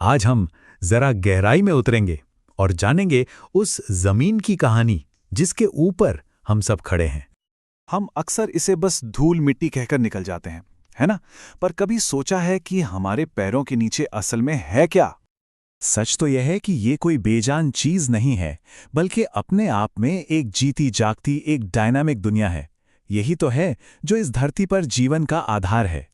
आज हम जरा गहराई में उतरेंगे और जानेंगे उस जमीन की कहानी जिसके ऊपर हम सब खड़े हैं। हम अक्सर इसे बस धूल मिट्टी कहकर निकल जाते हैं, है ना? पर कभी सोचा है कि हमारे पैरों के नीचे असल में है क्या? सच तो यह है कि ये कोई बेजान चीज नहीं है, बल्कि अपने आप में एक जीती जागती एक डायनामिक दुनिया है। यही तो है जो इस धरती पर जीवन का आधार है।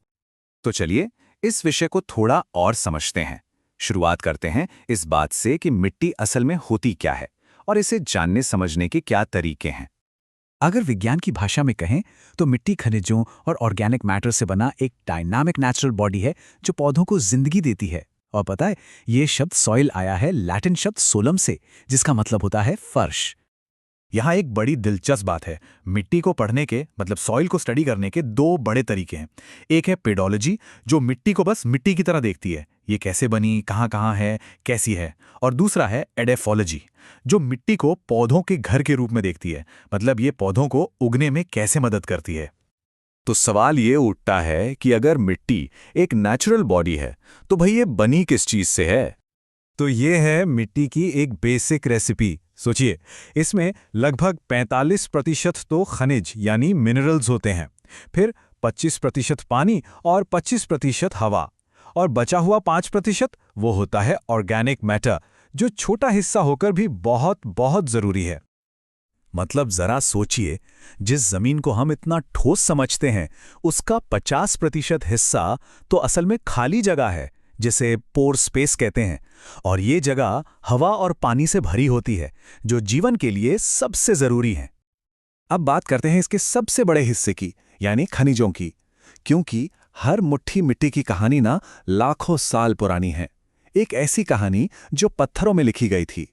तो चलिए इस विषय को थोड़ा और समझते हैं। शुरुआत करते हैं इस बात से कि मिट्टी असल में होती क्या है और इसे जानने समझने के क्या तरीके हैं। अगर विज्ञान की भाषा में कहें तो मिट्टी खनिजों और ऑर्गेनिक मैटर से बना एक डायनामिक नेचुरल बॉडी है जो पौधों को जिंदगी देती है। और पता है, ये शब्द सॉइल आया है लैटिन शब्द सोलम से, जिसका मतलब होता है फर्श। यहाँ एक बड़ी दिलचस्प बात है। मिट्टी को पढ़ने के मतलब सॉइल को स्टडी करने के दो बड़े तरीके हैं। एक है पेडोलॉजी, जो मिट्टी को बस मिट्टी की तरह देखती है, ये कैसे बनी, कहाँ कहाँ है, कैसी है। और दूसरा है एडेफोलॉजी, जो मिट्टी को पौधों के घर के रूप में देखती है, मतलब ये पौधों को उगने में कैसे मदद करती है। तो सवाल ये उठता है कि अगर मिट्टी एक नेचुरल बॉडी है तो भाई ये बनी किस चीज से है? तो ये है मिट्टी की एक बेसिक रेसिपी। सोचिए, इसमें लगभग 45% तो खनिज यानी मिनरल्स होते हैं, फिर 25% पानी और 25% हवा, और बचा हुआ 5% वो होता है ऑर्गेनिक मैटर, जो छोटा हिस्सा होकर भी बहुत बहुत जरूरी है। मतलब जरा सोचिए, जिस जमीन को हम इतना ठोस समझते हैं उसका 50% हिस्सा तो असल में खाली जगह है, जिसे पोर स्पेस कहते हैं। और ये जगह हवा और पानी से भरी होती है, जो जीवन के लिए सबसे जरूरी है। अब बात करते हैं इसके सबसे बड़े हिस्से की, यानी खनिजों की, क्योंकि हर मुट्ठी मिट्टी की कहानी ना लाखों साल पुरानी है। एक ऐसी कहानी जो पत्थरों में लिखी गई थी।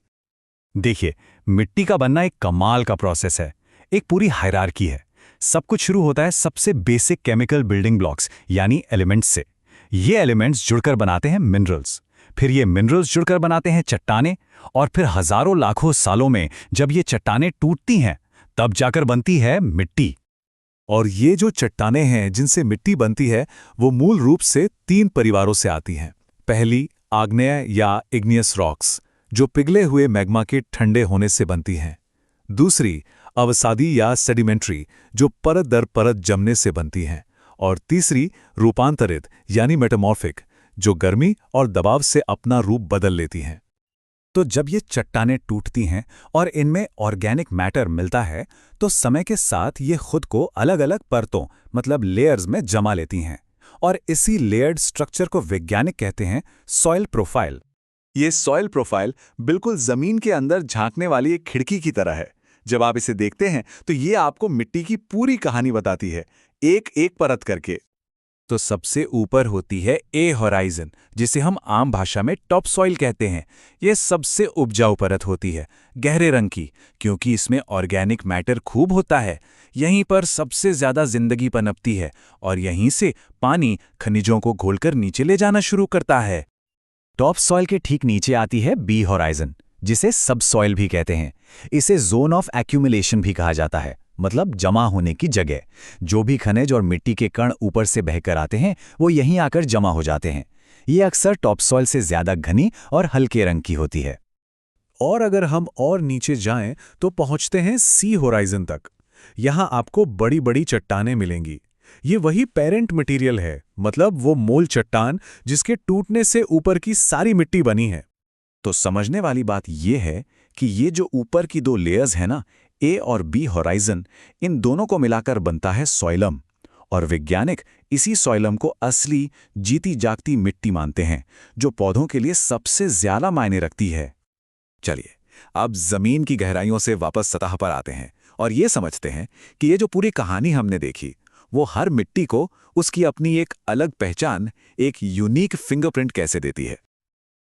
देखिए, मिट्टी का बनना एक कमाल का प्रोसेस है, एक पूरी हायरार्की है। सब कुछ शुरू होता है सबसे बेसिक केमिकल बिल्डिंग ब्लॉक्स यानी एलिमेंट्स से। ये एलिमेंट्स जुड़कर बनाते हैं मिनरल्स, फिर ये मिनरल्स जुड़कर बनाते हैं चट्टानें, और फिर हजारों लाखों सालों में जब ये चट्टानें टूटती हैं तब जाकर बनती है मिट्टी। और ये जो चट्टानें हैं जिनसे मिट्टी बनती है, वो मूल रूप से 3 परिवारों से आती हैं। पहली आग्नेय या इग्नियस रॉक्स, जो पिघले हुए मैग्मा के ठंडे होने से बनती हैं। दूसरी अवसादी या सेडिमेंट्री, जो परत दर परत जमने से बनती हैं। और तीसरी रूपांतरित यानी मेटामॉर्फिक, जो गर्मी और दबाव से अपना रूप बदल लेती हैं। तो जब ये चट्टानें टूटती हैं और इनमें ऑर्गेनिक मैटर मिलता है, तो समय के साथ ये खुद को अलग अलग परतों मतलब लेयर्स में जमा लेती हैं। और इसी लेयर्ड स्ट्रक्चर को वैज्ञानिक कहते हैं सॉइल प्रोफाइल। ये सॉइल प्रोफाइल बिल्कुल जमीन के अंदर झांकने वाली एक खिड़की की तरह है। जब आप इसे देखते हैं तो ये आपको मिट्टी की पूरी कहानी बताती है, एक एक परत करके। तो सबसे ऊपर होती है ए होराइजन, जिसे हम आम भाषा में टॉप सॉइल कहते हैं। ये सबसे उपजाऊ परत होती है, गहरे रंग की, क्योंकि इसमें ऑर्गेनिक मैटर खूब होता है। यहीं पर सबसे ज्यादा जिंदगी पनपती है और यहीं से पानी खनिजों को घोलकर नीचे ले जाना शुरू करता है। टॉप सॉइल के ठीक नीचे आती है बी होराइजन, जिसे सब सॉइल भी कहते हैं। इसे जोन ऑफ एक्यूमुलेशन भी कहा जाता है, मतलब जमा होने की जगह। जो भी खनिज और मिट्टी के कण ऊपर से बहकर आते हैं वो यहीं आकर जमा हो जाते हैं। ये अक्सर टॉप सॉइल से ज्यादा घनी और हल्के रंग की होती है। और अगर हम और नीचे जाएं तो पहुंचते हैं सी होराइजन तक। यहां आपको बड़ी बड़ी चट्टानें मिलेंगी। ये वही पेरेंट मटेरियल है, मतलब वो मूल चट्टान जिसके टूटने से ऊपर की सारी मिट्टी बनी है। तो समझने वाली बात यह है कि ये जो ऊपर की 2 लेयर्स हैं ना, ए और बी होराइजन, इन दोनों को मिलाकर बनता है सॉइलम। और वैज्ञानिक इसी सॉइलम को असली जीती जागती मिट्टी मानते हैं, जो पौधों के लिए सबसे ज्यादा मायने रखती है। चलिए अब जमीन की गहराइयों से वापस सतह पर आते हैं और ये समझते हैं कि ये जो पूरी कहानी हमने देखी, वो हर मिट्टी को उसकी अपनी एक अलग पहचान, एक यूनिक फिंगरप्रिंट कैसे देती है।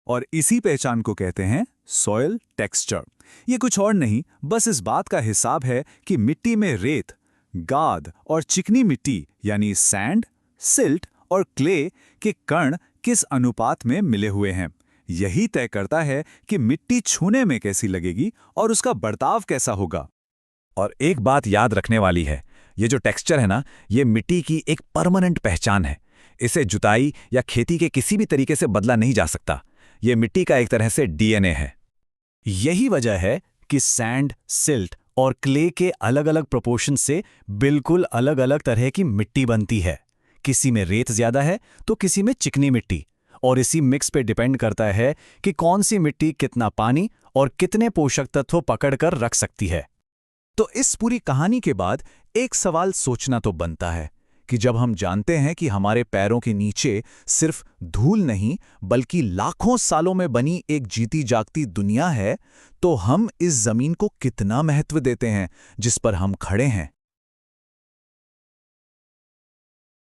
और इसी पहचान को कहते हैं सॉइल टेक्सचर। ये कुछ और नहीं, बस इस बात का हिसाब है कि मिट्टी में रेत, गाद और चिकनी मिट्टी यानी सैंड, सिल्ट और क्ले के कण किस अनुपात में मिले हुए हैं। यही तय करता है कि मिट्टी छूने में कैसी लगेगी और उसका बर्ताव कैसा होगा। और एक बात याद रखने वाली है, ये जो टेक्सचर है ना, ये मिट्टी की एक परमानेंट पहचान है। इसे जुताई या खेती के किसी भी तरीके से बदला नहीं जा सकता। ये मिट्टी का एक तरह से डीएनए है। यही वजह है कि सैंड, सिल्ट और क्ले के अलग-अलग प्रोपोर्शन से बिल्कुल अलग-अलग तरह की मिट्टी बनती है। किसी में रेत ज्यादा है तो किसी में चिकनी मिट्टी, और इसी मिक्स पे डिपेंड करता है कि कौन सी मिट्टी कितना पानी और कितने पोषक तत्व पकड़कर रख सकती है। तो इस पूरी कहानी के बाद एक सवाल सोचना तो बनता है कि जब हम जानते हैं कि हमारे पैरों के नीचे सिर्फ धूल नहीं बल्कि लाखों सालों में बनी एक जीती जागती दुनिया है, तो हम इस जमीन को कितना महत्व देते हैं जिस पर हम खड़े हैं।